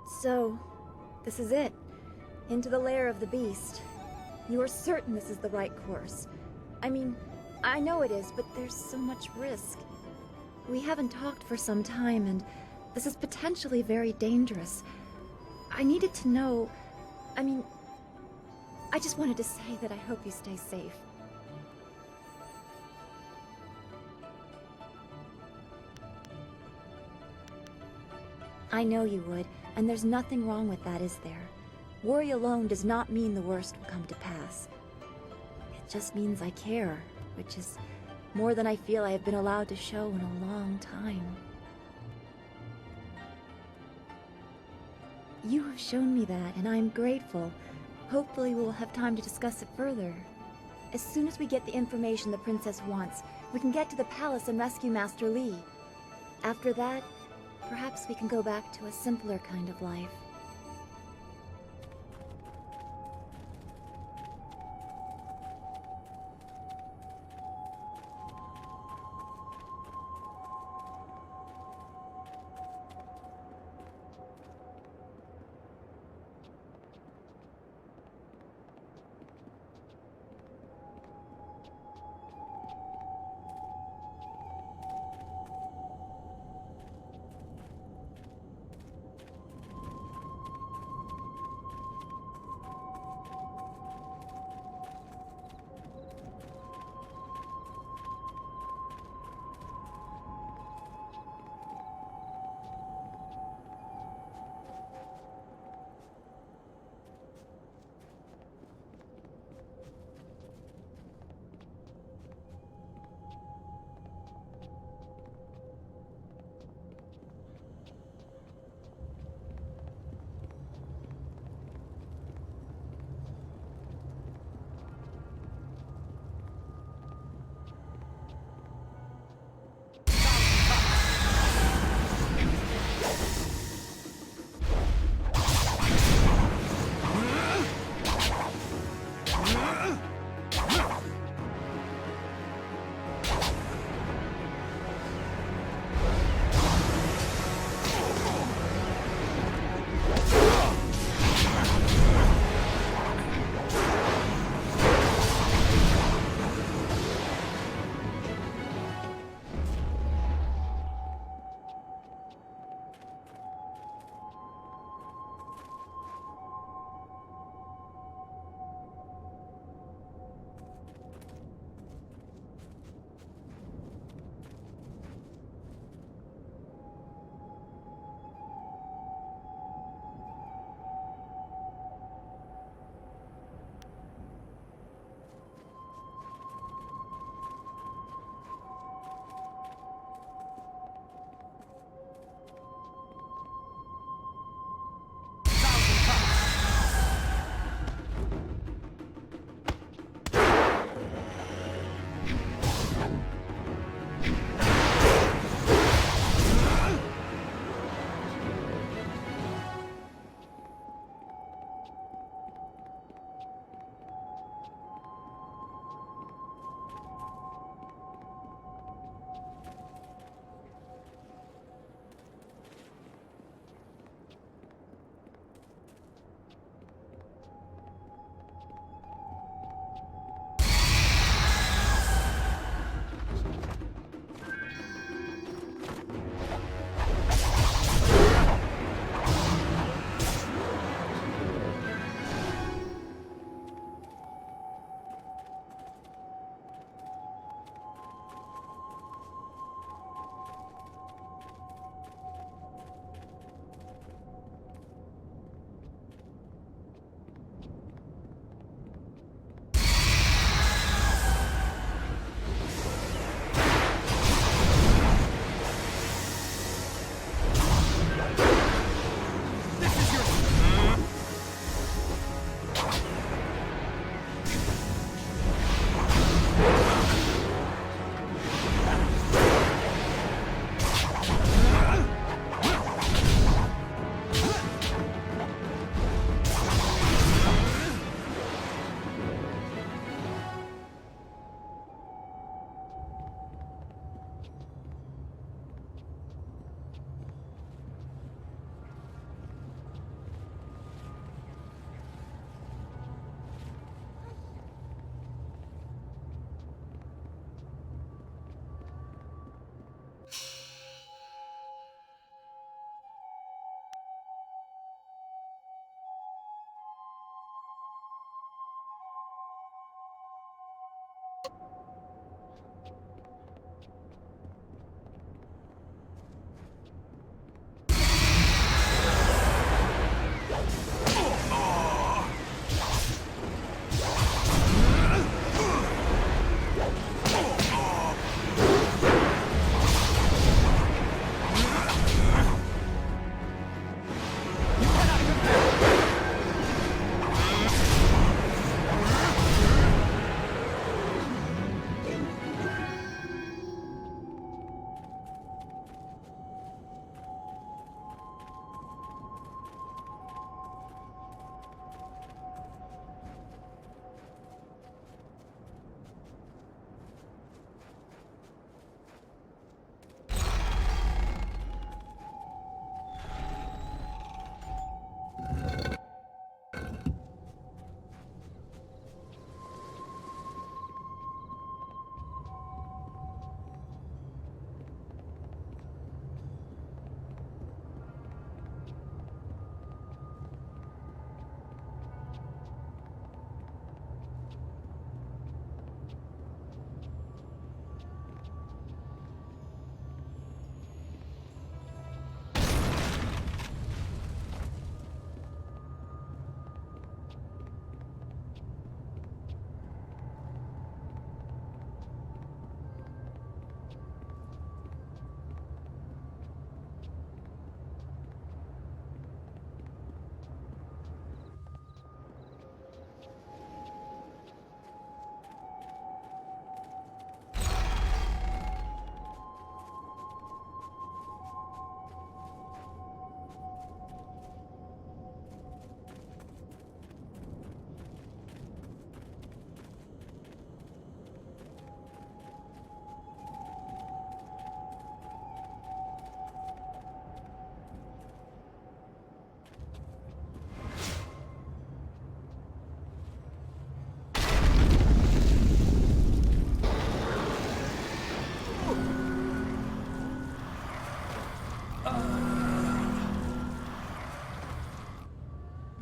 So, this is it. Into the lair of the beast. You are certain this is the right course. I mean, I know it is, but there's so much risk. We haven't talked for some time, and this is potentially very dangerous. I needed to know... I just wanted to say that I hope you stay safe. I know you would, and there's nothing wrong with that, is there? Worry alone does not mean the worst will come to pass. It just means I care, which is more than I feel I have been allowed to show in a long time. You have shown me that, and I am grateful. Hopefully we will have time to discuss it further. As soon as we get the information the princess wants, we can get to the palace and rescue Master Li. After that, perhaps we can go back to a simpler kind of life.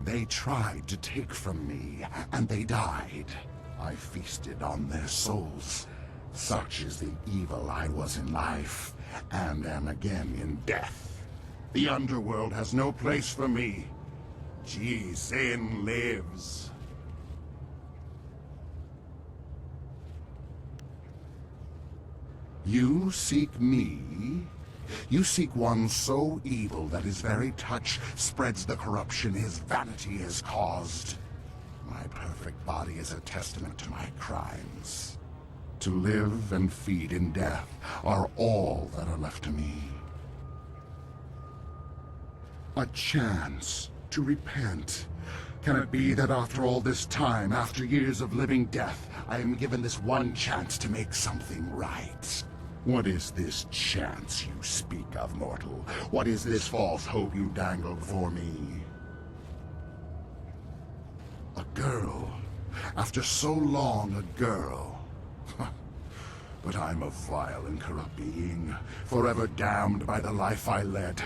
They tried to take from me, and they died. I feasted on their souls. Such is the evil I was in life, and am again in death. The underworld has no place for me. Sin lives. You seek me? You seek one so evil that his very touch spreads the corruption his vanity has caused. My perfect body is a testament to my crimes. To live and feed in death are all that are left to me. A chance to repent. Can it be that after all this time, after years of living death, I am given this one chance to make something right? What is this chance you speak of, mortal? What is this false hope you dangle before me? A girl. After so long, a girl. But I'm a vile and corrupt being, forever damned by the life I led,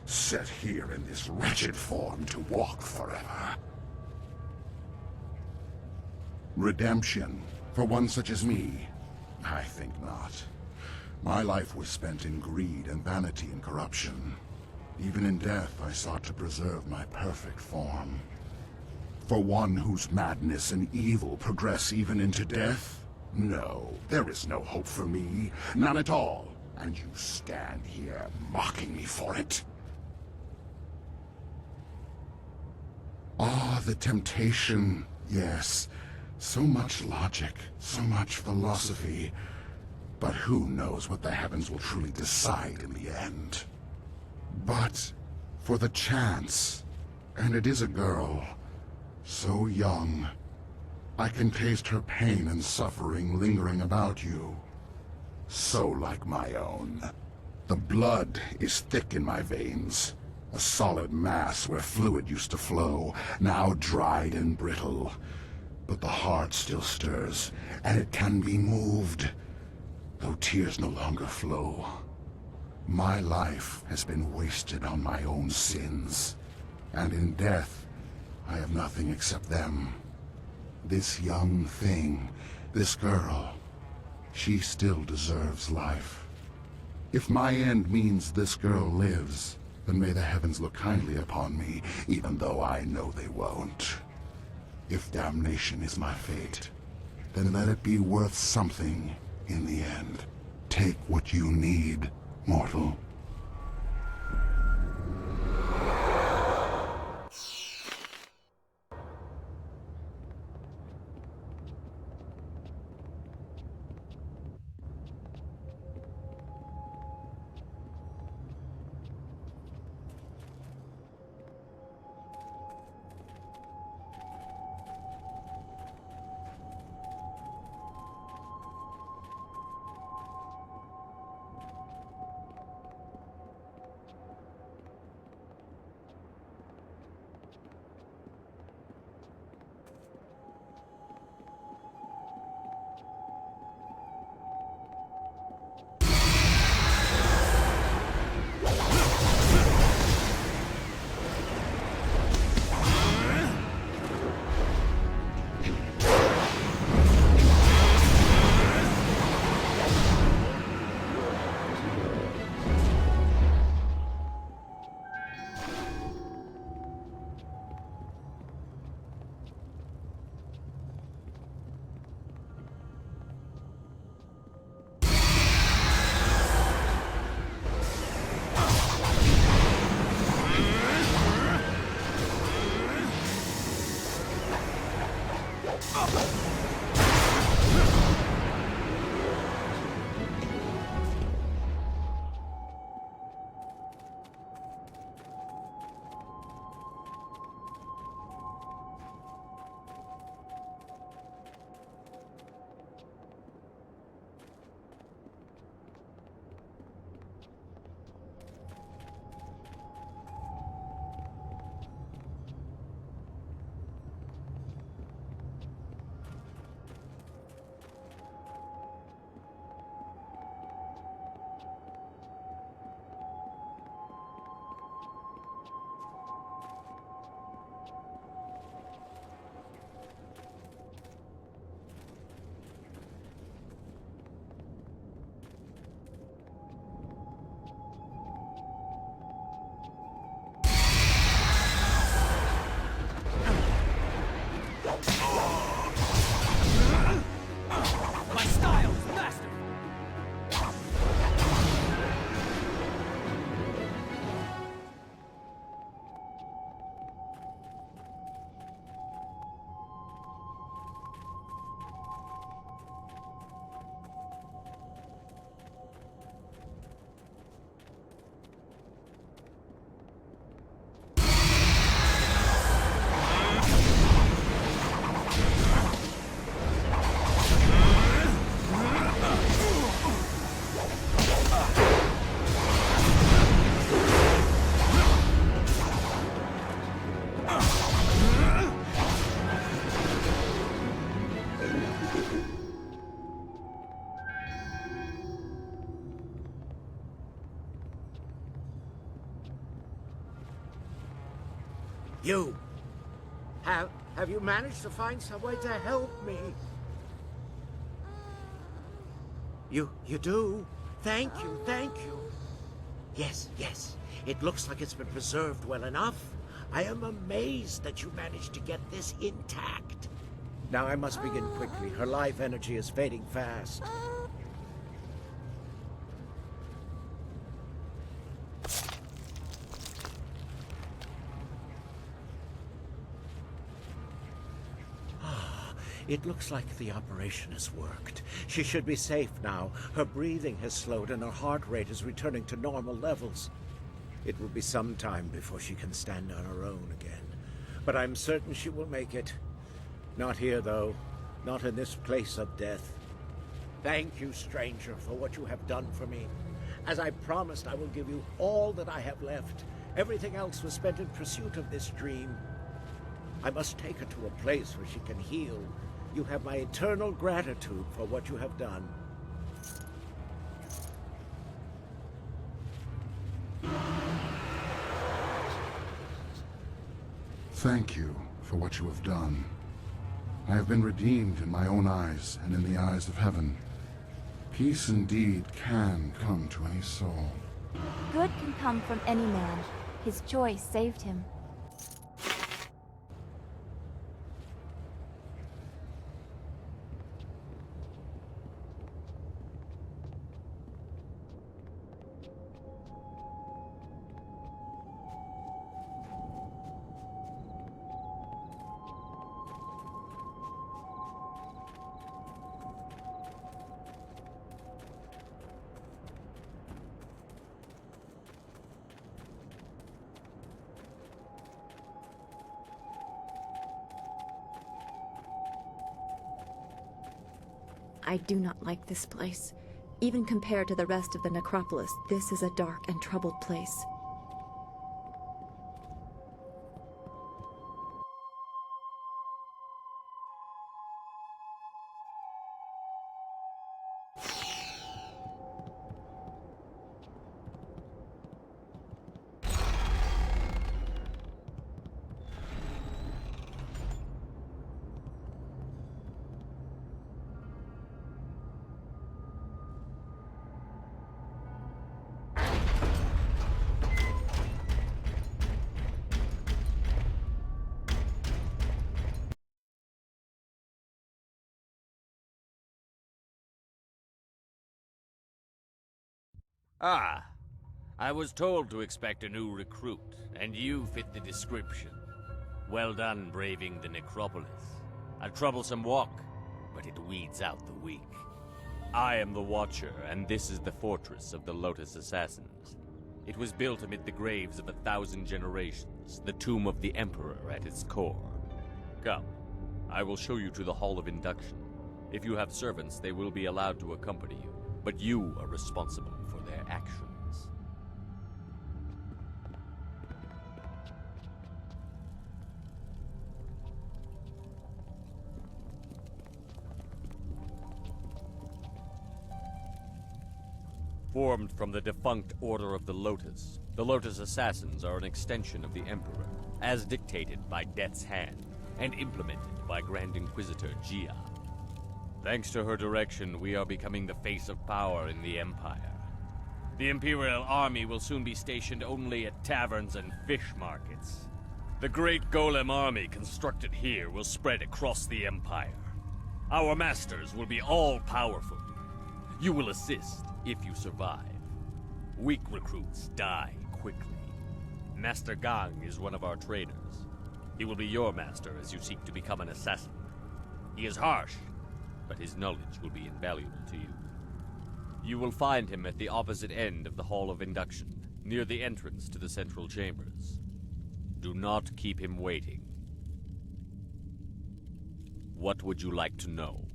set here in this wretched form to walk forever. Redemption, for one such as me? I think not. My life was spent in greed and vanity and corruption. Even in death, I sought to preserve my perfect form. For one whose madness and evil progress even into death? No, there is no hope for me. None at all. And you stand here mocking me for it. Ah, the temptation. Yes. So much logic, so much philosophy. But who knows what the heavens will truly decide in the end? But for the chance, and it is a girl, so young, I can taste her pain and suffering lingering about you. So like my own. The blood is thick in my veins, a solid mass where fluid used to flow, now dried and brittle. But the heart still stirs, and it can be moved, though tears no longer flow. My life has been wasted on my own sins, and in death, I have nothing except them. This young thing, This girl, she still deserves life. If my end means this girl lives, then may the heavens look kindly upon me, even though I know they won't. If damnation is my fate, then let it be worth something in the end. Take what you need, mortal. You! Have you managed to find some way to help me? You do? Thank you, thank you. Yes, it looks like it's been preserved well enough. I am amazed that you managed to get this intact. Now I must begin quickly. Her life energy is fading fast. It looks like the operation has worked. She should be safe now. Her breathing has slowed and her heart rate is returning to normal levels. It will be some time before she can stand on her own again. But I'm certain she will make it. Not here, though. Not in this place of death. Thank you, stranger, for what you have done for me. As I promised, I will give you all that I have left. Everything else was spent in pursuit of this dream. I must take her to a place where she can heal. You have my eternal gratitude for what you have done. Thank you for what you have done. I have been redeemed in my own eyes and in the eyes of heaven. Peace indeed can come to any soul. Good can come from any man. His choice saved him. I do not like this place. Even compared to the rest of the Necropolis, this is a dark and troubled place. Ah, I was told to expect a new recruit, and you fit the description. Well done braving the Necropolis. A troublesome walk, but it weeds out the weak. I am the Watcher, and this is the fortress of the Lotus Assassins. It was built amid the graves of 1,000 generations, the tomb of the Emperor at its core. Come, I will show you to the Hall of Induction. If you have servants, they will be allowed to accompany you, but you are responsible for their actions. Formed from the defunct Order of the Lotus Assassins are an extension of the Emperor, as dictated by Death's Hand, and implemented by Grand Inquisitor Jade. Thanks to her direction, we are becoming the face of power in the Empire. The Imperial Army will soon be stationed only at taverns and fish markets. The great Golem army constructed here will spread across the Empire. Our masters will be all-powerful. You will assist if you survive. Weak recruits die quickly. Master Gang is one of our trainers. He will be your master as you seek to become an assassin. He is harsh, but his knowledge will be invaluable to you. You will find him at the opposite end of the Hall of Induction, near the entrance to the central chambers. Do not keep him waiting. What would you like to know?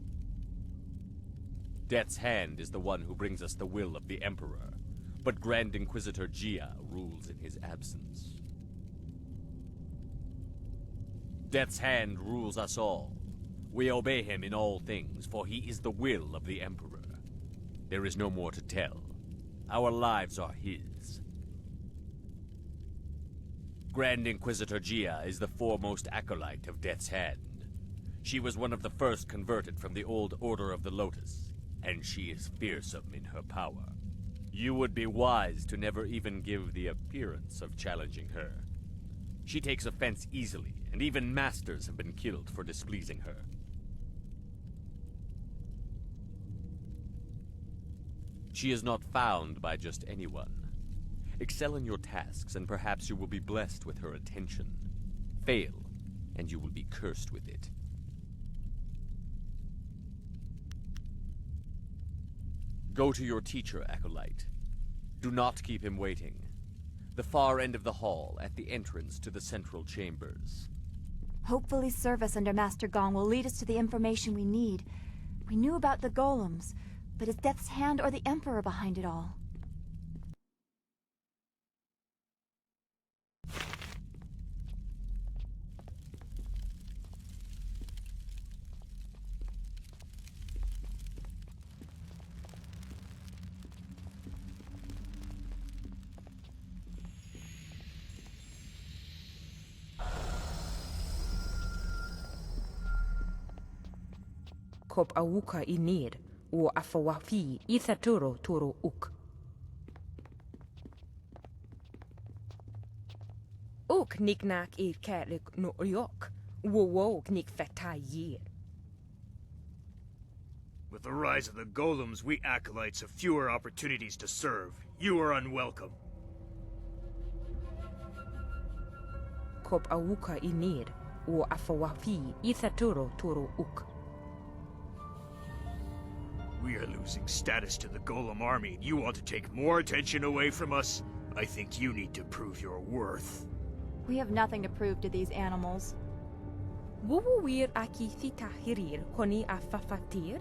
Death's Hand is the one who brings us the will of the Emperor, but Grand Inquisitor Jade rules in his absence. Death's Hand rules us all. We obey him in all things, for he is the will of the Emperor. There is no more to tell. Our lives are his. Grand Inquisitor Jade is the foremost acolyte of Death's Hand. She was one of the first converted from the old Order of the Lotus, and she is fearsome in her power. You would be wise to never even give the appearance of challenging her. She takes offense easily, and even masters have been killed for displeasing her. She is not found by just anyone. Excel in your tasks, and perhaps you will be blessed with her attention. Fail, and you will be cursed with it. Go to your teacher, Acolyte. Do not keep him waiting. The far end of the hall, at the entrance to the central chambers. Hopefully service under Master Gong will lead us to the information we need. We knew about the golems, but is Death's Hand or the Emperor behind it all? Kop awuka inir, o afawafi ithaturo turo uk. Uk niknak ir kärlek no yok, wo knik fatai yir. With the rise of the golems, we acolytes have fewer opportunities to serve. You are unwelcome. Kop awuka inir, o afawafi ithaturo turo uk. We are losing status to the golem army, and you want to take more attention away from us? I think you need to prove your worth. We have nothing to prove to these animals. Wuwu wir aki thita hirir koni afafatir?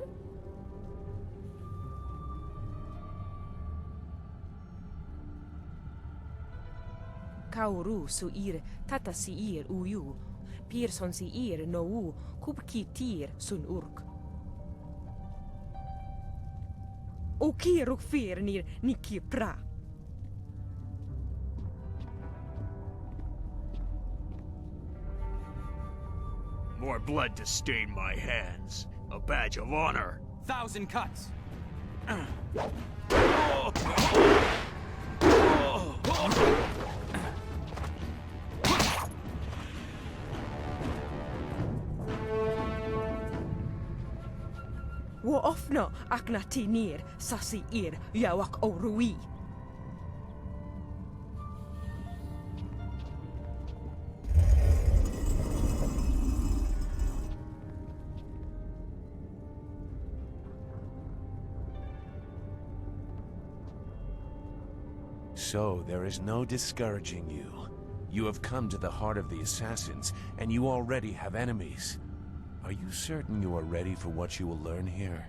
Kauru su ir tata si ir uyu, Pearson si ir no u kubki tir sun urk. O kiruk fir nir niki pra. More blood to stain my hands. A badge of honor. 1,000 cuts. Wo ofno akna tinir sasi ir yawak o rui. So, there is no discouraging you. You have come to the heart of the Assassins, and you already have enemies. Are you certain you are ready for what you will learn here?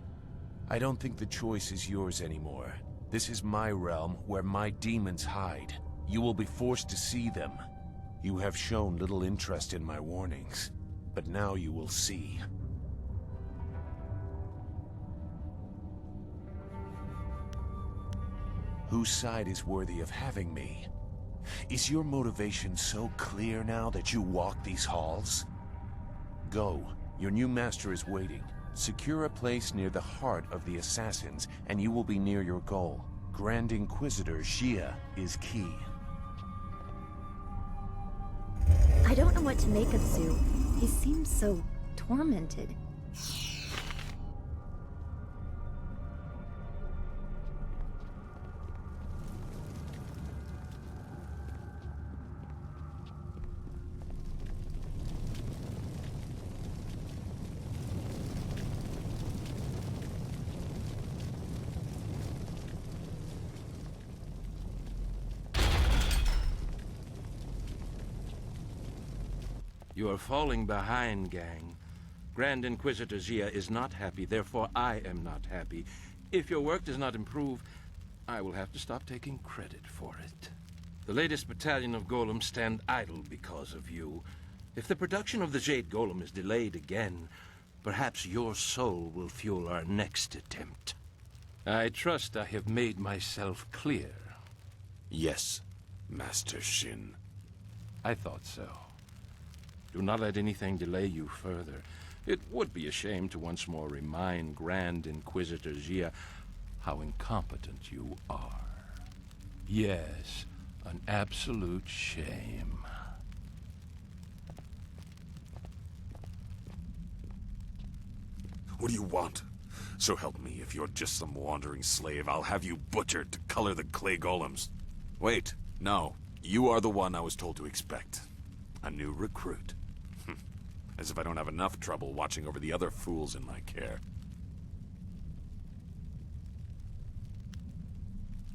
I don't think the choice is yours anymore. This is my realm, where my demons hide. You will be forced to see them. You have shown little interest in my warnings, but now you will see. Whose side is worthy of having me? Is your motivation so clear now that you walk these halls? Go. Your new master is waiting. Secure a place near the heart of the Assassins, and you will be near your goal. Grand Inquisitor Xia is key. I don't know what to make of Zu. He seems so tormented. You are falling behind, gang. Grand Inquisitor Xia is not happy, therefore I am not happy. If your work does not improve, I will have to stop taking credit for it. The latest battalion of golems stand idle because of you. If the production of the Jade golem is delayed again, perhaps your soul will fuel our next attempt. I trust I have made myself clear. Yes, Master Shin. I thought so. Do not let anything delay you further. It would be a shame to once more remind Grand Inquisitor Xia how incompetent you are. Yes, an absolute shame. What do you want? So help me, if you're just some wandering slave, I'll have you butchered to color the clay golems. Wait, no. You are the one I was told to expect. A new recruit. As if I don't have enough trouble watching over the other fools in my care.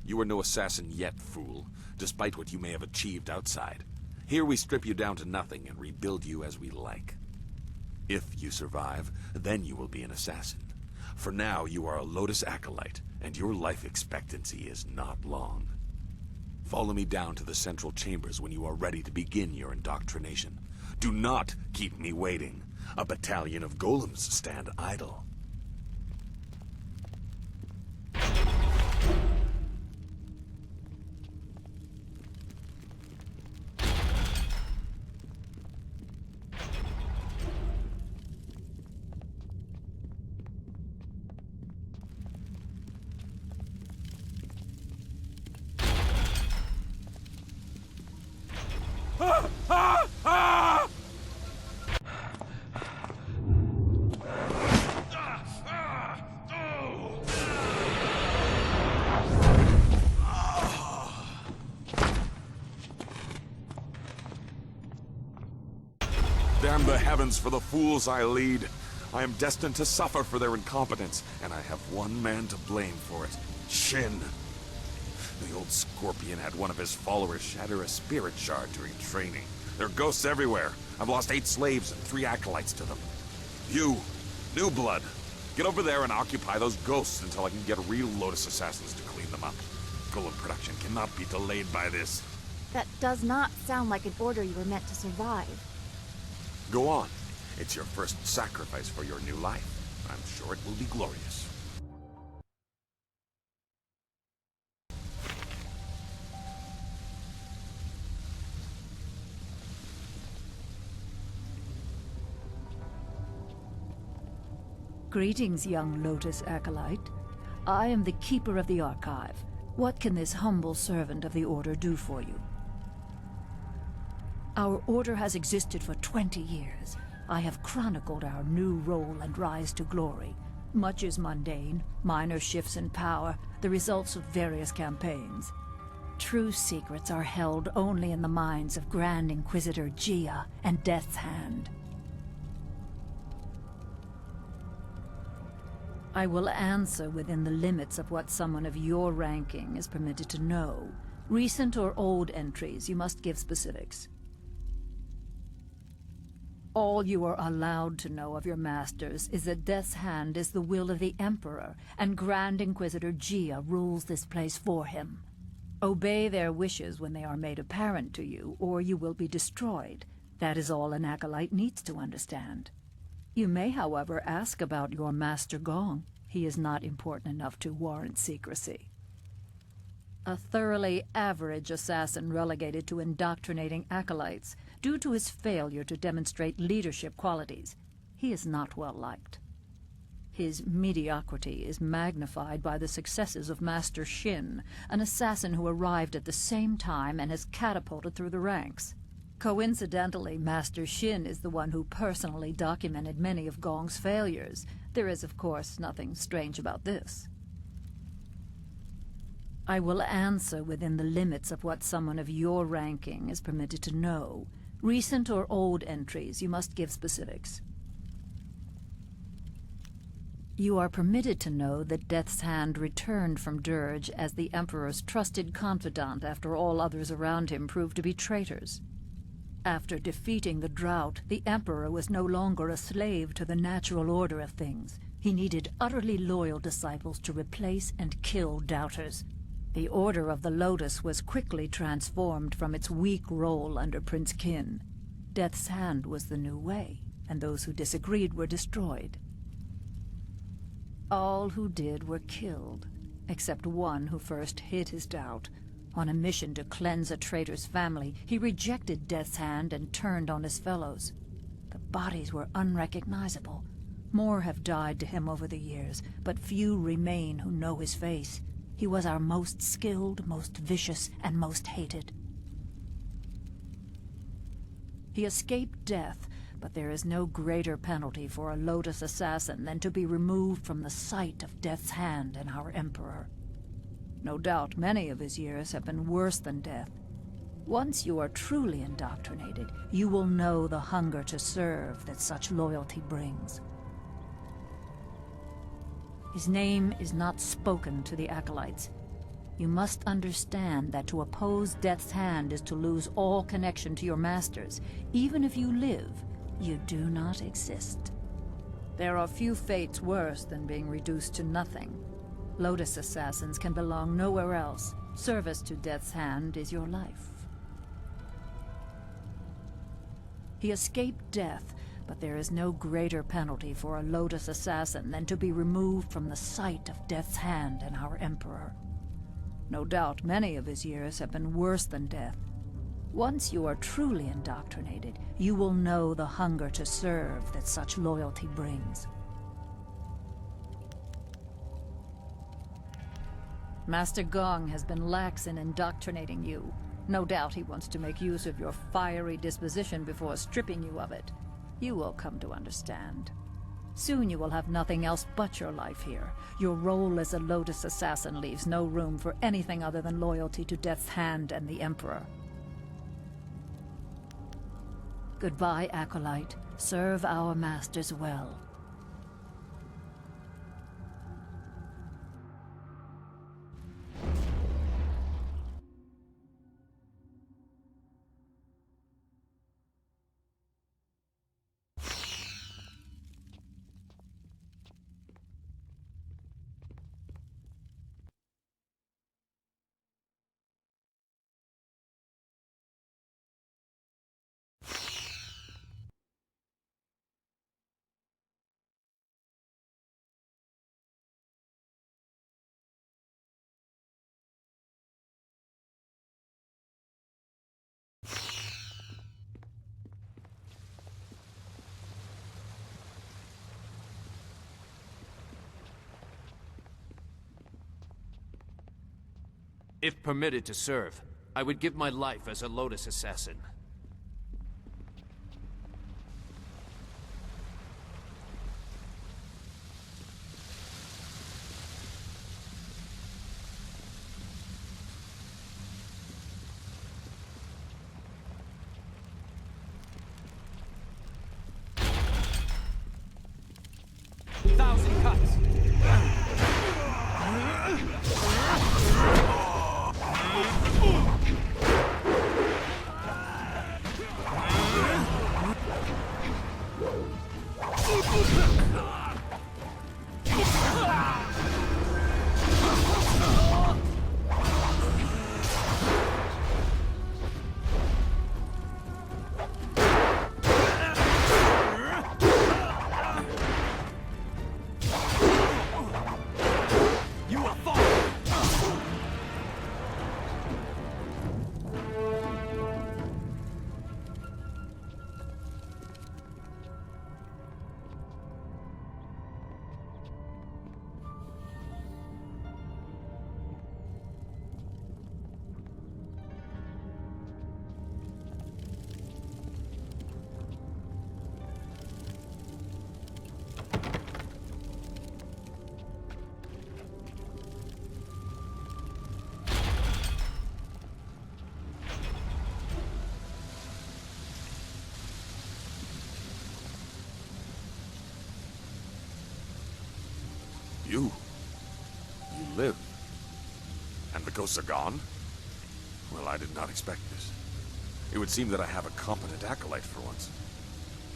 You are no assassin yet, fool, despite what you may have achieved outside. Here we strip you down to nothing and rebuild you as we like. If you survive, then you will be an assassin. For now, you are a Lotus Acolyte, and your life expectancy is not long. Follow me down to the central chambers when you are ready to begin your indoctrination. Do not keep me waiting. A battalion of golems stand idle. Damn the heavens for the fools I lead. I am destined to suffer for their incompetence, and I have one man to blame for it. Shin. The old Scorpion had one of his followers shatter a spirit shard during training. There are ghosts everywhere. I've lost 8 slaves and 3 acolytes to them. You, New Blood, get over there and occupy those ghosts until I can get real Lotus Assassins to clean them up. Golem production cannot be delayed by this. That does not sound like an order you were meant to survive. Go on. It's your first sacrifice for your new life. I'm sure it will be glorious. Greetings, young Lotus Acolyte. I am the Keeper of the Archive. What can this humble servant of the Order do for you? Our Order has existed for 20 years. I have chronicled our new role and rise to glory. Much is mundane, minor shifts in power, the results of various campaigns. True secrets are held only in the minds of Grand Inquisitor Gia and Death's Hand. I will answer within the limits of what someone of your ranking is permitted to know. Recent or old entries, you must give specifics. All you are allowed to know of your masters is that Death's Hand is the will of the Emperor, and Grand Inquisitor Gia rules this place for him. Obey their wishes when they are made apparent to you, or you will be destroyed. That is all an acolyte needs to understand. You may, however, ask about your Master Gong. He is not important enough to warrant secrecy. A thoroughly average assassin relegated to indoctrinating acolytes due to his failure to demonstrate leadership qualities. He is not well liked. His mediocrity is magnified by the successes of Master Shin, an assassin who arrived at the same time and has catapulted through the ranks. Coincidentally, Master Shin is the one who personally documented many of Gong's failures. There is, of course, nothing strange about this. I will answer within the limits of what someone of your ranking is permitted to know. Recent or old entries, you must give specifics. You are permitted to know that Death's Hand returned from Dirge as the Emperor's trusted confidant after all others around him proved to be traitors. After defeating the drought, the Emperor was no longer a slave to the natural order of things. He needed utterly loyal disciples to replace and kill doubters. The Order of the Lotus was quickly transformed from its weak role under Prince Qin. Death's Hand was the new way, and those who disagreed were destroyed. All who did were killed, except one who first hid his doubt. On a mission to cleanse a traitor's family, he rejected Death's Hand and turned on his fellows. The bodies were unrecognizable. More have died to him over the years, but few remain who know his face. He was our most skilled, most vicious, and most hated. He escaped death, but there is no greater penalty for a Lotus assassin than to be removed from the sight of Death's Hand and our Emperor. No doubt many of his years have been worse than death. Once you are truly indoctrinated, you will know the hunger to serve that such loyalty brings. His name is not spoken to the acolytes. You must understand that to oppose Death's Hand is to lose all connection to your masters. Even if you live, you do not exist. There are few fates worse than being reduced to nothing. Lotus assassins can belong nowhere else. Service to Death's Hand is your life. He escaped death, but there is no greater penalty for a Lotus assassin than to be removed from the sight of Death's Hand and our Emperor. No doubt many of his years have been worse than death. Once you are truly indoctrinated, you will know the hunger to serve that such loyalty brings. Master Gong has been lax in indoctrinating you. No doubt he wants to make use of your fiery disposition before stripping you of it. You will come to understand. Soon you will have nothing else but your life here. Your role as a Lotus assassin leaves no room for anything other than loyalty to Death's Hand and the Emperor. Goodbye, Acolyte. Serve our masters well. If permitted to serve, I would give my life as a Lotus Assassin. Thousand cuts! You live? And the ghosts are gone? Well, I did not expect this. It would seem that I have a competent acolyte for once.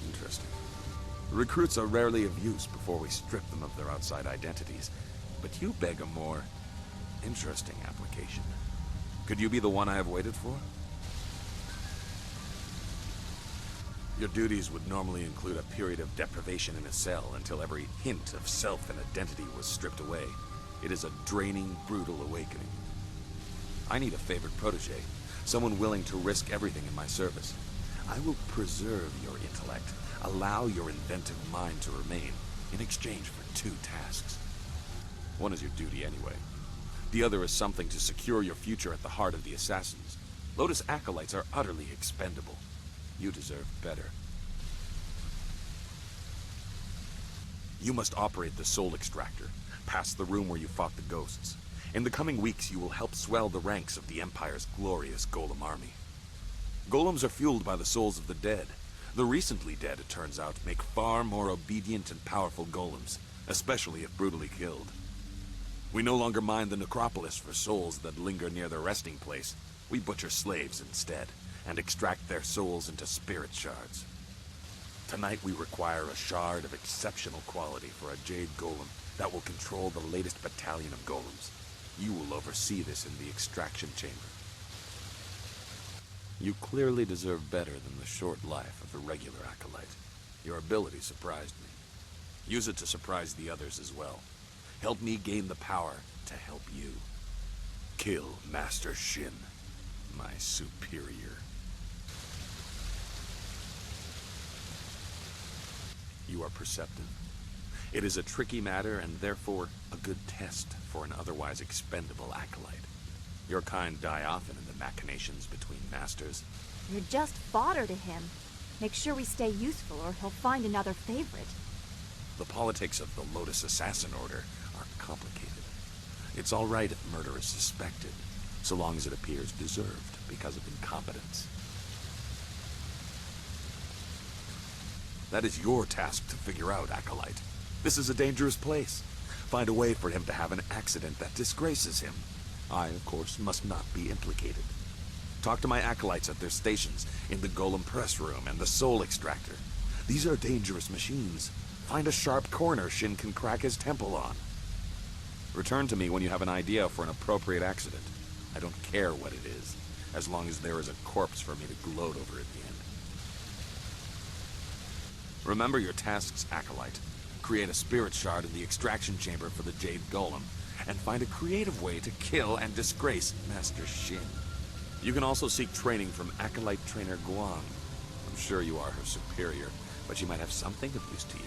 Interesting. Recruits are rarely of use before we strip them of their outside identities, but you beg a more interesting application. Could you be the one I have waited for? Your duties would normally include a period of deprivation in a cell until every hint of self and identity was stripped away. It is a draining, brutal awakening. I need a favored protege, someone willing to risk everything in my service. I will preserve your intellect, allow your inventive mind to remain, in exchange for two tasks. One is your duty anyway. The other is something to secure your future at the heart of the Assassins. Lotus Acolytes are utterly expendable. You deserve better. You must operate the Soul Extractor, past the room where you fought the ghosts. In the coming weeks, you will help swell the ranks of the Empire's glorious Golem army. Golems are fueled by the souls of the dead. The recently dead, it turns out, make far more obedient and powerful golems, especially if brutally killed. We no longer mind the Necropolis for souls that linger near their resting place. We butcher slaves instead, and extract their souls into spirit shards. Tonight we require a shard of exceptional quality for a Jade golem that will control the latest battalion of golems. You will oversee this in the extraction chamber. You clearly deserve better than the short life of a regular acolyte. Your ability surprised me. Use it to surprise the others as well. Help me gain the power to help you. Kill Master Shin, my superior. You are perceptive. It is a tricky matter and therefore a good test for an otherwise expendable acolyte. Your kind die often in the machinations between masters. You're just fodder to him. Make sure we stay useful or he'll find another favorite. The politics of the Lotus Assassin Order are complicated. It's all right if murder is suspected, so long as it appears deserved because of incompetence. That is your task to figure out, Acolyte. This is a dangerous place. Find a way for him to have an accident that disgraces him. I, of course, must not be implicated. Talk to my acolytes at their stations, in the Golem press room and the Soul Extractor. These are dangerous machines. Find a sharp corner Shin can crack his temple on. Return to me when you have an idea for an appropriate accident. I don't care what it is, as long as there is a corpse for me to gloat over at the end. Remember your tasks, Acolyte. Create a spirit shard in the extraction chamber for the Jade Golem, and find a creative way to kill and disgrace Master Shin. You can also seek training from Acolyte Trainer Guang. I'm sure you are her superior, but she might have something of use to you.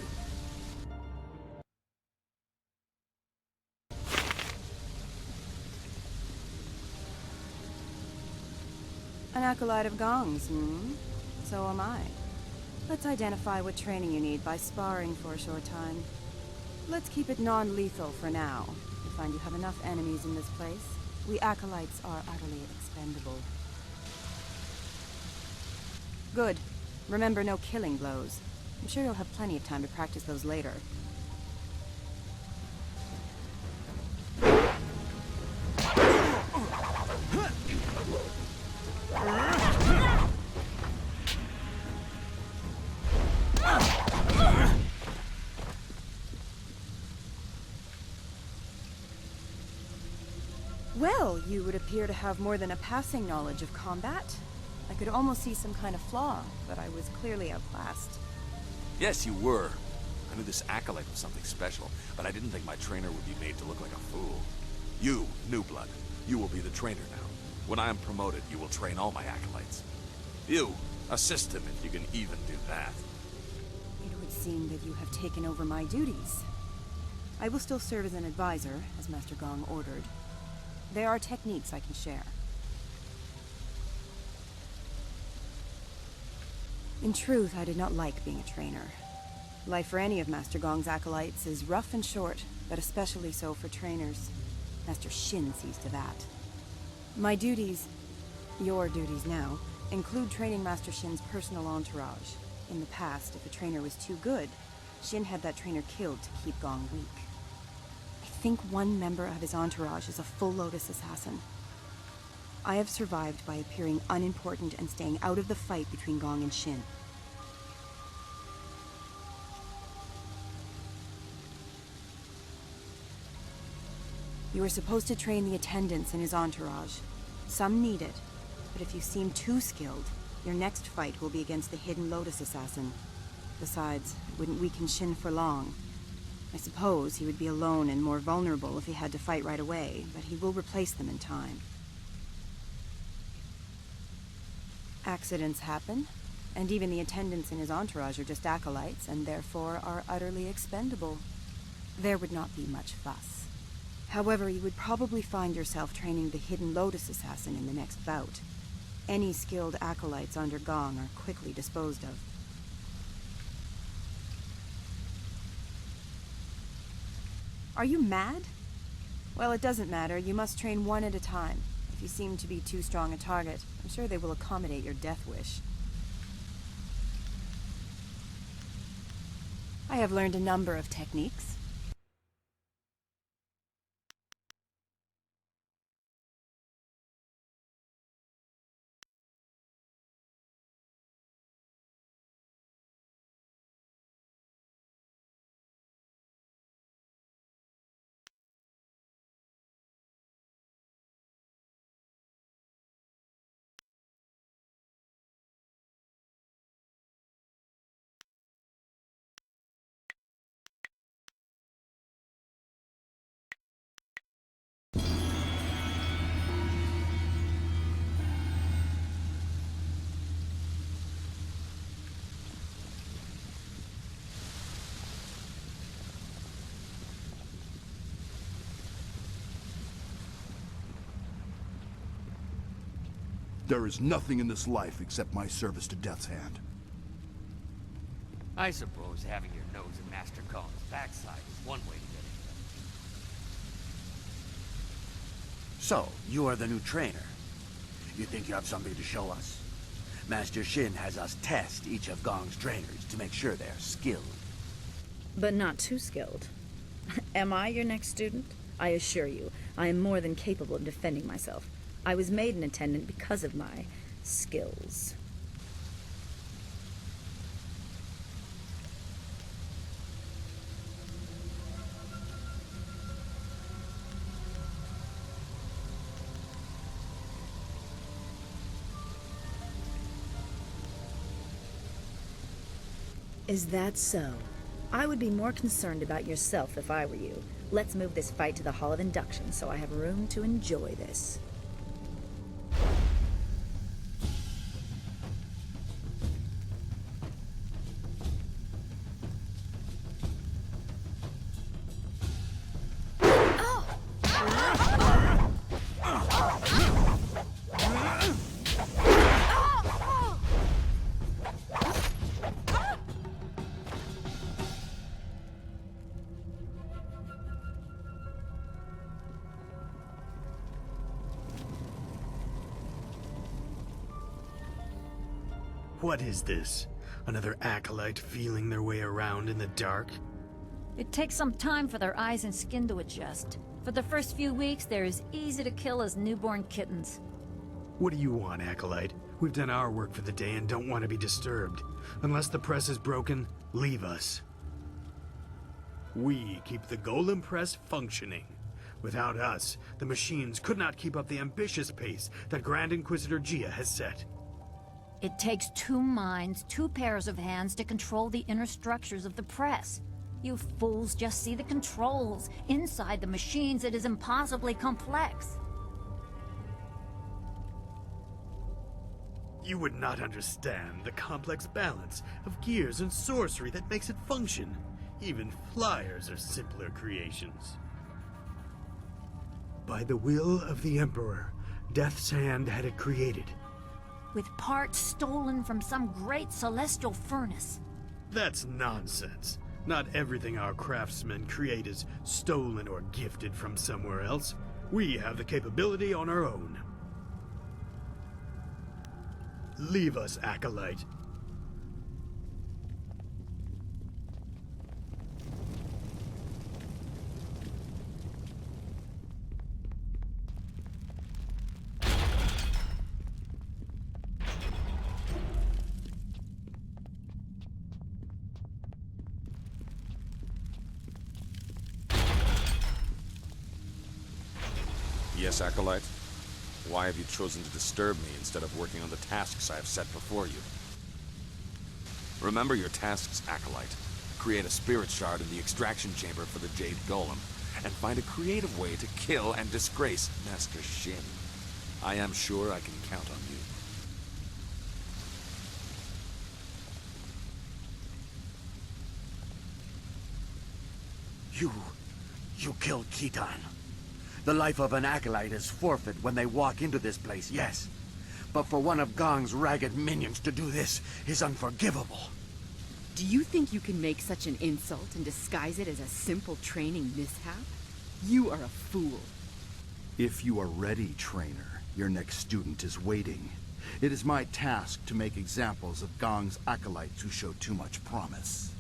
An acolyte of Gong's, So am I. Let's identify what training you need by sparring for a short time. Let's keep it non-lethal for now. We find you have enough enemies in this place. We acolytes are utterly expendable. Good. Remember, no killing blows. I'm sure you'll have plenty of time to practice those later. Well, you would appear to have more than a passing knowledge of combat. I could almost see some kind of flaw, but I was clearly outclassed. Yes, you were. I knew this acolyte was something special, but I didn't think my trainer would be made to look like a fool. You, New Blood, you will be the trainer now. When I am promoted, you will train all my acolytes. You, assist him if you can even do that. It would seem that you have taken over my duties. I will still serve as an advisor, as Master Gong ordered. There are techniques I can share. In truth, I did not like being a trainer. Life for any of Master Gong's acolytes is rough and short, but especially so for trainers. Master Shin sees to that. My duties, your duties now, include training Master Shin's personal entourage. In the past, if a trainer was too good, Shin had that trainer killed to keep Gong weak. I think one member of his entourage is a full Lotus Assassin. I have survived by appearing unimportant and staying out of the fight between Gong and Shin. You are supposed to train the attendants in his entourage. Some need it, but if you seem too skilled, your next fight will be against the hidden Lotus Assassin. Besides, it wouldn't weaken Shin for long. I suppose he would be alone and more vulnerable if he had to fight right away, but he will replace them in time. Accidents happen, and even the attendants in his entourage are just acolytes, and therefore are utterly expendable. There would not be much fuss. However, you would probably find yourself training the hidden Lotus Assassin in the next bout. Any skilled acolytes under Gong are quickly disposed of. Are you mad? Well, it doesn't matter. You must train one at a time. If you seem to be too strong a target, I'm sure they will accommodate your death wish. I have learned a number of techniques. There is nothing in this life except my service to Death's Hand. I suppose having your nose in Master Kong's backside is one way to get it. So, you are the new trainer. You think you have something to show us? Master Shin has us test each of Gong's trainers to make sure they're skilled. But not too skilled. Am I your next student? I assure you, I am more than capable of defending myself. I was made an attendant because of my skills. Is that so? I would be more concerned about yourself if I were you. Let's move this fight to the Hall of Induction so I have room to enjoy this. What is this? Another acolyte feeling their way around in the dark? It takes some time for their eyes and skin to adjust. For the first few weeks, they're as easy to kill as newborn kittens. What do you want, acolyte? We've done our work for the day and don't want to be disturbed. Unless the press is broken, leave us. We keep the Golem Press functioning. Without us, the machines could not keep up the ambitious pace that Grand Inquisitor Gia has set. It takes 2 minds, 2 pairs of hands to control the inner structures of the press. You fools just see the controls. Inside the machines, it is impossibly complex. You would not understand the complex balance of gears and sorcery that makes it function. Even flyers are simpler creations. By the will of the Emperor, Death's Hand had it created. With parts stolen from some great celestial furnace. That's nonsense. Not everything our craftsmen create is stolen or gifted from somewhere else. We have the capability on our own. Leave us, acolyte. Yes, Acolyte? Why have you chosen to disturb me instead of working on the tasks I have set before you? Remember your tasks, Acolyte. Create a spirit shard in the extraction chamber for the Jade Golem, and find a creative way to kill and disgrace Master Shin. I am sure I can count on you. You killed Khitan. The life of an acolyte is forfeit when they walk into this place, yes. But for one of Gong's ragged minions to do this is unforgivable. Do you think you can make such an insult and disguise it as a simple training mishap? You are a fool. If you are ready, trainer, your next student is waiting. It is my task to make examples of Gong's acolytes who show too much promise.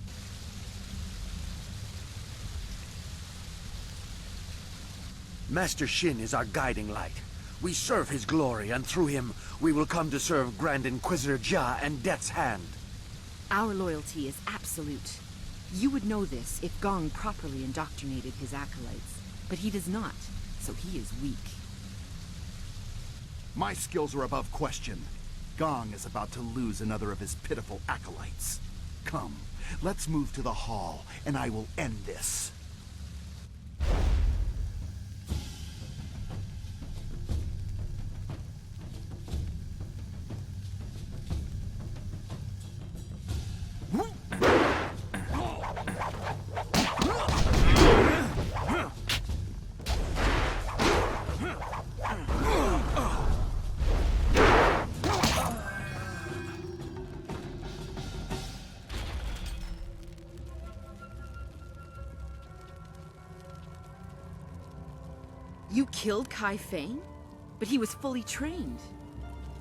Master Shin is our guiding light. We serve his glory, and through him, we will come to serve Grand Inquisitor Jia and Death's Hand. Our loyalty is absolute. You would know this if Gong properly indoctrinated his acolytes. But he does not, so he is weak. My skills are above question. Gong is about to lose another of his pitiful acolytes. Come, let's move to the hall, and I will end this. You killed Kai Feng? But he was fully trained.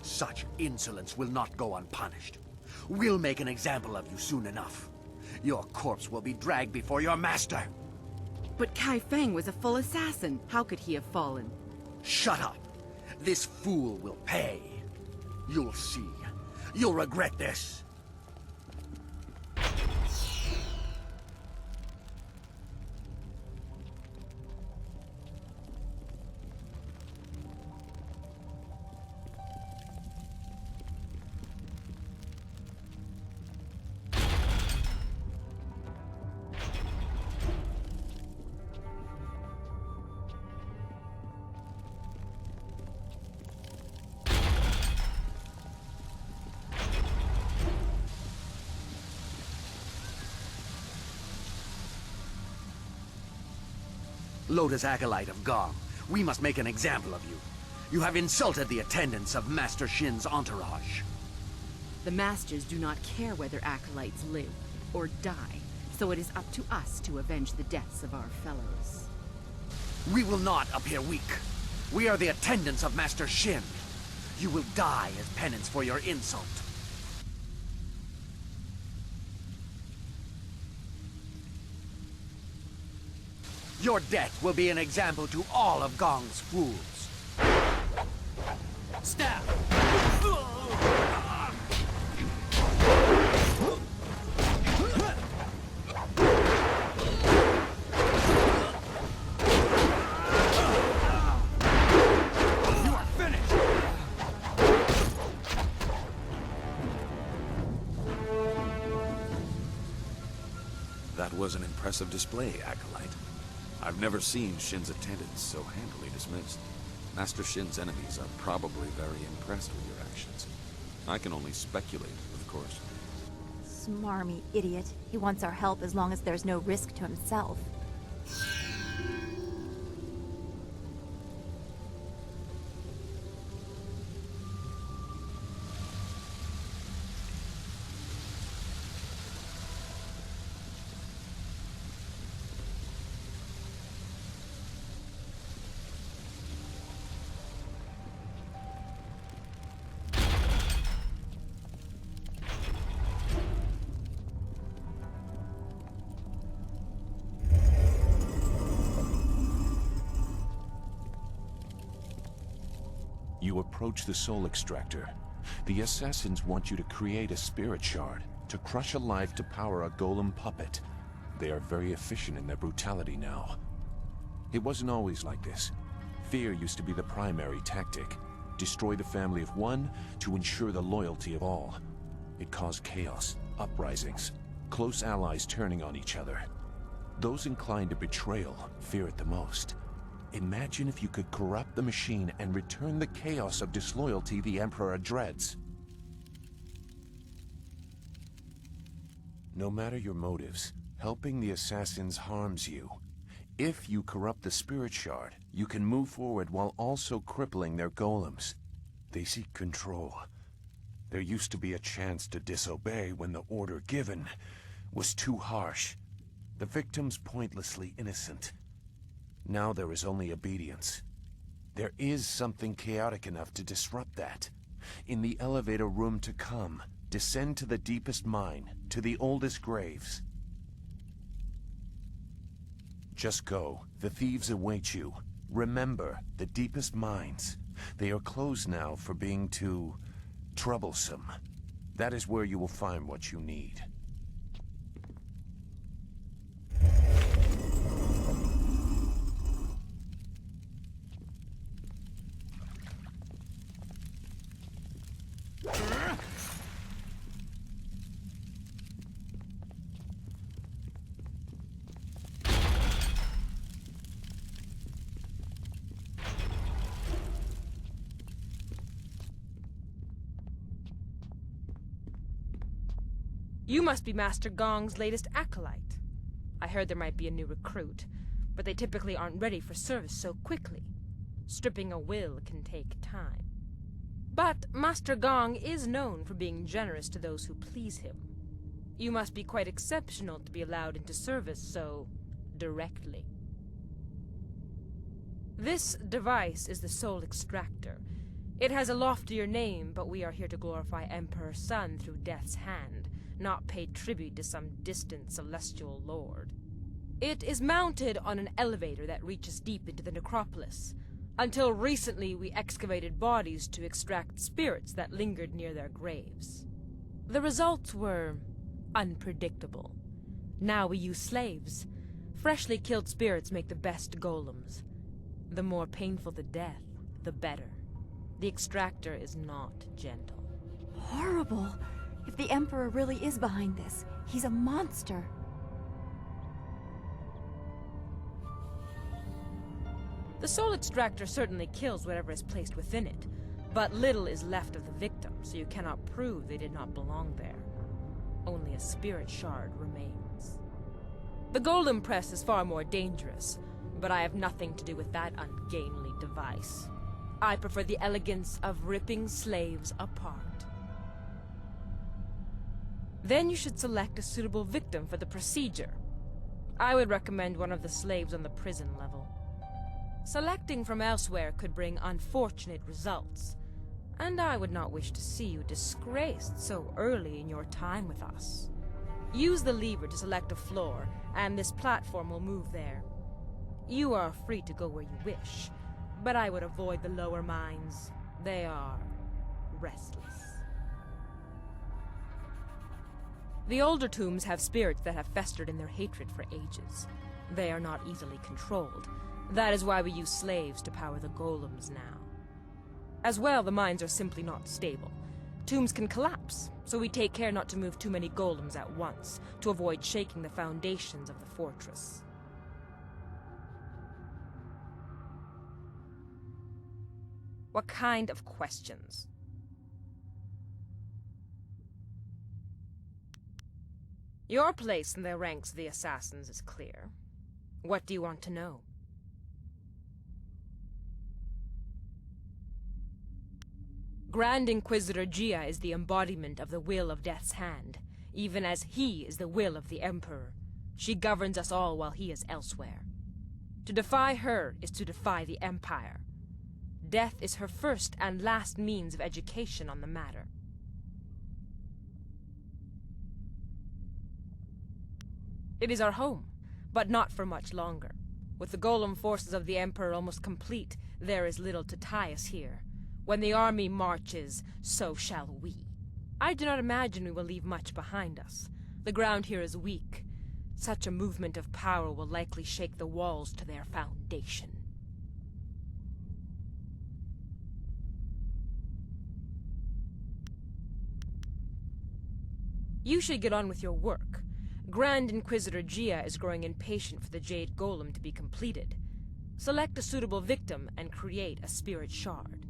Such insolence will not go unpunished. We'll make an example of you soon enough. Your corpse will be dragged before your master. But Kai Feng was a full assassin. How could he have fallen? Shut up. This fool will pay. You'll see. You'll regret this. Lotus Acolyte of Gong, we must make an example of you. You have insulted the attendants of Master Shin's entourage. The Masters do not care whether acolytes live or die, so it is up to us to avenge the deaths of our fellows. We will not appear weak. We are the attendants of Master Shin. You will die as penance for your insult. Your death will be an example to all of Gong's fools. Stab! That was an impressive display, Acolyte. I've never seen Shin's attendants so handily dismissed. Master Shin's enemies are probably very impressed with your actions. I can only speculate, of course. Smarmy idiot. He wants our help as long as there's no risk to himself. You approach the soul extractor. The assassins want you to create a spirit shard, to crush a life to power a golem puppet. They are very efficient in their brutality now. It wasn't always like this. Fear used to be the primary tactic. Destroy the family of one to ensure the loyalty of all. It caused chaos, uprisings, close allies turning on each other. Those inclined to betrayal fear it the most. Imagine if you could corrupt the machine and return the chaos of disloyalty the Emperor dreads. No matter your motives, helping the assassins harms you. If you corrupt the spirit shard, you can move forward while also crippling their golems. They seek control. There used to be a chance to disobey when the order given was too harsh. The victims pointlessly innocent. Now there is only obedience. There is something chaotic enough to disrupt that. In the elevator room to come, descend to the deepest mine, to the oldest graves. Just go. The thieves await you. Remember, the deepest mines. They are closed now for being too troublesome. That is where you will find what you need. You must be Master Gong's latest acolyte. I heard there might be a new recruit, but they typically aren't ready for service so quickly. Stripping a will can take time. But Master Gong is known for being generous to those who please him. You must be quite exceptional to be allowed into service so directly. This device is the soul extractor. It has a loftier name, but we are here to glorify Emperor Sun through Death's Hand, not pay tribute to some distant celestial lord. It is mounted on an elevator that reaches deep into the Necropolis. Until recently, we excavated bodies to extract spirits that lingered near their graves. The results were unpredictable. Now we use slaves. Freshly killed spirits make the best golems. The more painful the death, the better. The extractor is not gentle. Horrible. If the Emperor really is behind this, he's a monster. The soul extractor certainly kills whatever is placed within it, but little is left of the victim, so you cannot prove they did not belong there. Only a spirit shard remains. The golem press is far more dangerous, but I have nothing to do with that ungainly device. I prefer the elegance of ripping slaves apart. Then you should select a suitable victim for the procedure. I would recommend one of the slaves on the prison level. Selecting from elsewhere could bring unfortunate results, and I would not wish to see you disgraced so early in your time with us. Use the lever to select a floor, and this platform will move there. You are free to go where you wish, but I would avoid the lower mines. They are restless. The older tombs have spirits that have festered in their hatred for ages. They are not easily controlled. That is why we use slaves to power the golems now. As well, the mines are simply not stable. Tombs can collapse, so we take care not to move too many golems at once, to avoid shaking the foundations of the fortress. What kind of questions? Your place in the ranks of the assassins is clear. What do you want to know? Grand Inquisitor Jia is the embodiment of the will of Death's Hand, even as he is the will of the Emperor. She governs us all while he is elsewhere. To defy her is to defy the Empire. Death is her first and last means of education on the matter. It is our home, but not for much longer. With the golem forces of the Emperor almost complete, there is little to tie us here. When the army marches, so shall we. I do not imagine we will leave much behind us. The ground here is weak. Such a movement of power will likely shake the walls to their foundation. You should get on with your work. Grand Inquisitor Jia is growing impatient for the Jade Golem to be completed. Select a suitable victim and create a spirit shard.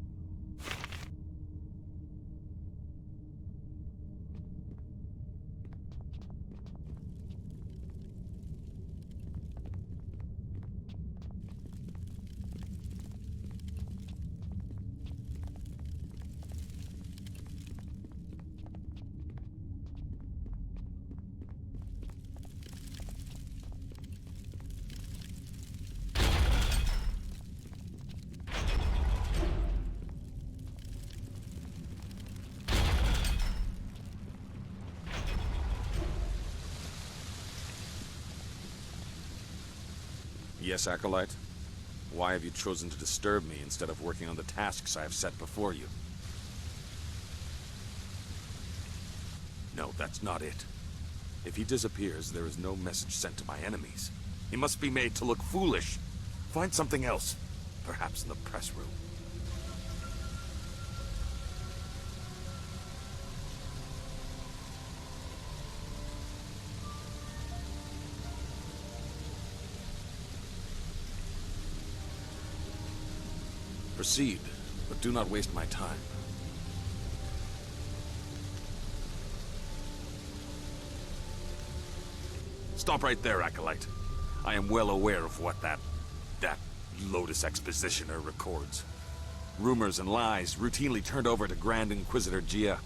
Yes, Acolyte? Why have you chosen to disturb me instead of working on the tasks I have set before you? No, that's not it. If he disappears, there is no message sent to my enemies. He must be made to look foolish. Find something else. Perhaps in the press room. Proceed, but do not waste my time. Stop right there, Acolyte. I am well aware of what that Lotus Expositioner records. Rumors and lies routinely turned over to Grand Inquisitor Jia.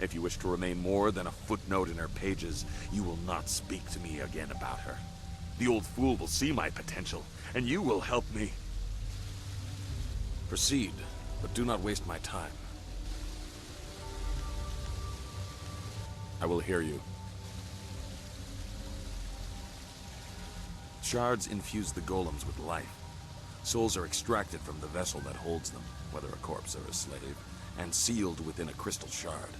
If you wish to remain more than a footnote in her pages, you will not speak to me again about her. The old fool will see my potential, and you will help me. Proceed, but do not waste my time. I will hear you. Shards infuse the golems with life. Souls are extracted from the vessel that holds them, whether a corpse or a slave, and sealed within a crystal shard.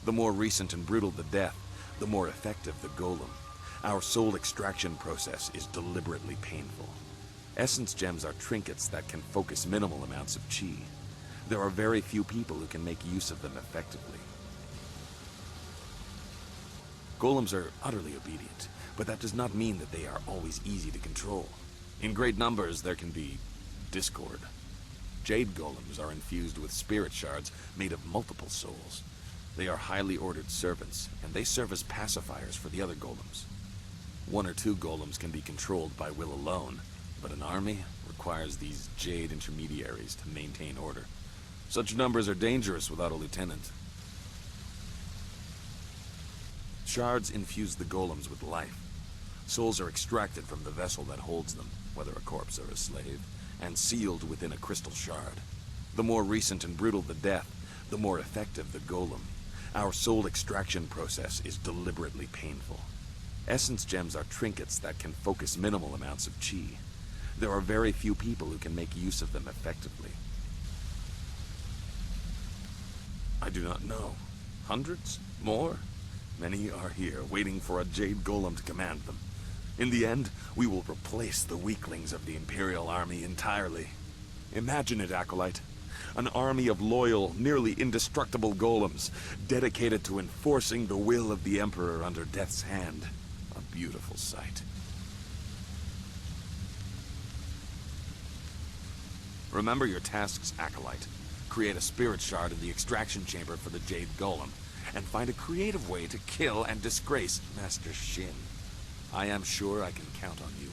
The more recent and brutal the death, the more effective the golem. Our soul extraction process is deliberately painful. Essence gems are trinkets that can focus minimal amounts of chi. There are very few people who can make use of them effectively. Golems are utterly obedient, but that does not mean that they are always easy to control. In great numbers, there can be discord. Jade golems are infused with spirit shards made of multiple souls. They are highly ordered servants, and they serve as pacifiers for the other golems. 1 or 2 golems can be controlled by will alone, but an army requires these Jade intermediaries to maintain order. Such numbers are dangerous without a lieutenant. Shards infuse the golems with life. Souls are extracted from the vessel that holds them, whether a corpse or a slave, and sealed within a crystal shard. The more recent and brutal the death, the more effective the golem. Our soul extraction process is deliberately painful. Essence gems are trinkets that can focus minimal amounts of chi. There are very few people who can make use of them effectively. I do not know. Hundreds? More? Many are here, waiting for a Jade Golem to command them. In the end, we will replace the weaklings of the Imperial Army entirely. Imagine it, Acolyte. An army of loyal, nearly indestructible golems, dedicated to enforcing the will of the Emperor under Death's hand. A beautiful sight. Remember your tasks, Acolyte. Create a spirit shard in the extraction chamber for the Jade Golem, and find a creative way to kill and disgrace Master Shin. I am sure I can count on you.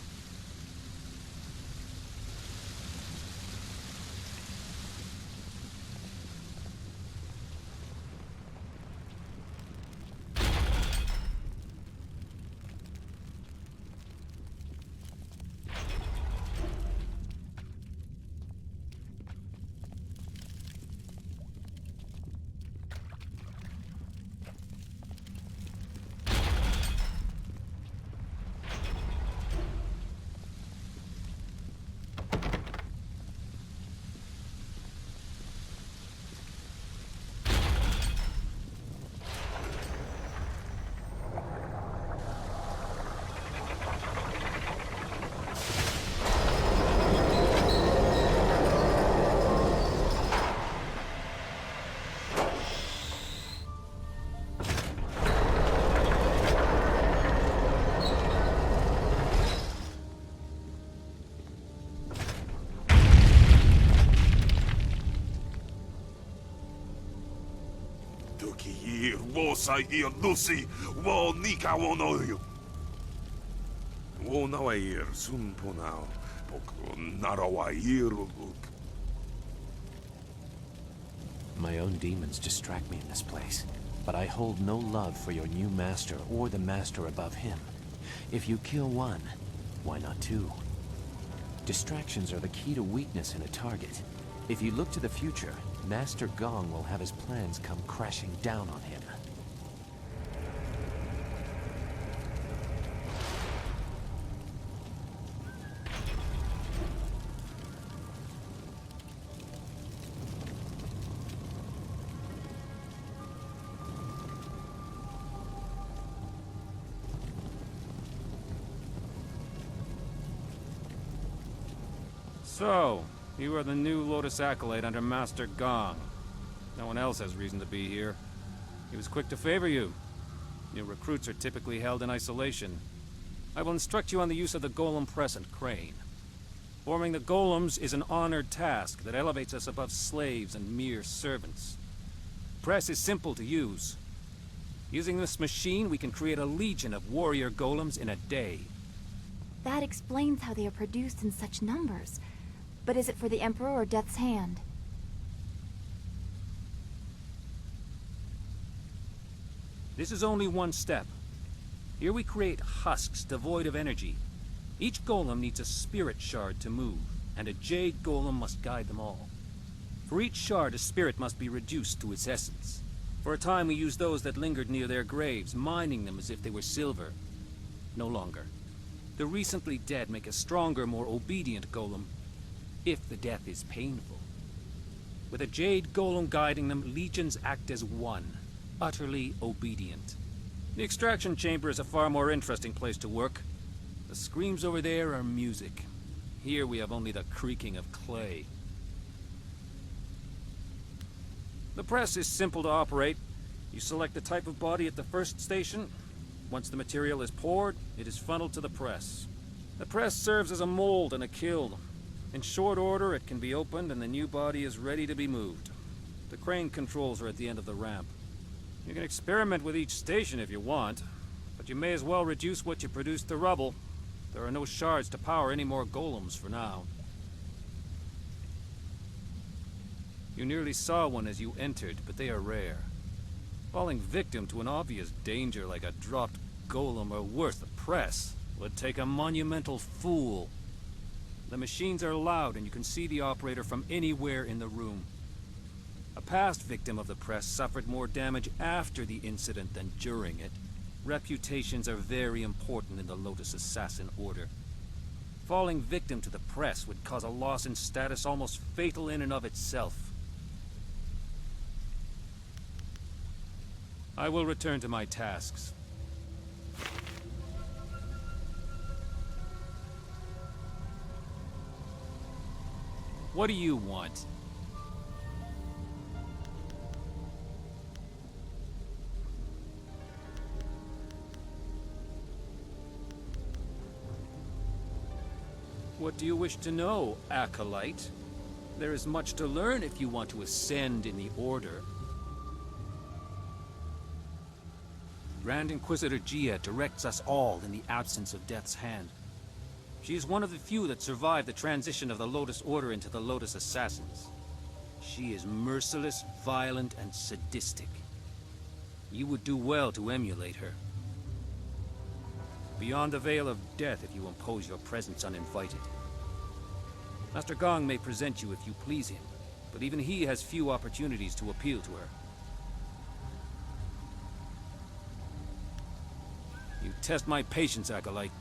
My own demons distract me in this place, but I hold no love for your new master or the master above him. If you kill one, why not two? Distractions are the key to weakness in a target. If you look to the future, Master Gong will have his plans come crashing down on him. So, you are the new Lotus Acolyte under Master Gong. No one else has reason to be here. He was quick to favor you. New recruits are typically held in isolation. I will instruct you on the use of the Golem Press and Crane. Forming the Golems is an honored task that elevates us above slaves and mere servants. Press is simple to use. Using this machine, we can create a legion of warrior Golems in a day. That explains how they are produced in such numbers. But is it for the Emperor or Death's Hand? This is only one step. Here we create husks devoid of energy. Each golem needs a spirit shard to move, and a Jade Golem must guide them all. For each shard, a spirit must be reduced to its essence. For a time we used those that lingered near their graves, mining them as if they were silver. No longer. The recently dead make a stronger, more obedient golem, if the death is painful. With a Jade golem guiding them, legions act as one, utterly obedient. The extraction chamber is a far more interesting place to work. The screams over there are music. Here we have only the creaking of clay. The press is simple to operate. You select the type of body at the first station. Once the material is poured, it is funneled to the press. The press serves as a mold and a kiln. In short order, it can be opened and the new body is ready to be moved. The crane controls are at the end of the ramp. You can experiment with each station if you want, but you may as well reduce what you produce to rubble. There are no shards to power any more golems for now. You nearly saw one as you entered, but they are rare. Falling victim to an obvious danger like a dropped golem or worse, the press, would take a monumental fool. The machines are loud and you can see the operator from anywhere in the room. A past victim of the press suffered more damage after the incident than during it. Reputations are very important in the Lotus Assassin Order. Falling victim to the press would cause a loss in status almost fatal in and of itself. I will return to my tasks. What do you want? What do you wish to know, Acolyte? There is much to learn if you want to ascend in the Order. Grand Inquisitor Jade directs us all in the absence of Death's Hand. She is one of the few that survived the transition of the Lotus Order into the Lotus Assassins. She is merciless, violent, and sadistic. You would do well to emulate her. Beyond the veil of death if you impose your presence uninvited. Master Gong may present you if you please him, but even he has few opportunities to appeal to her. You test my patience, Acolyte.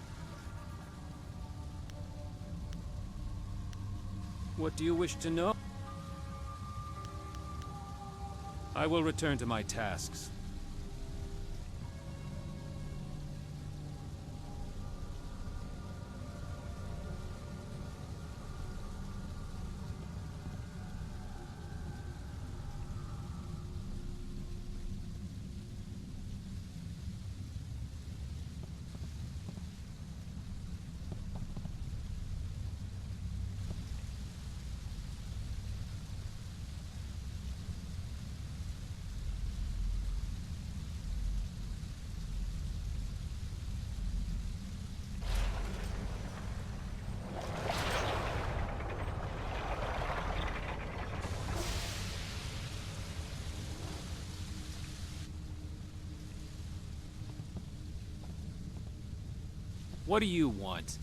What do you wish to know? I will return to my tasks. What do you want?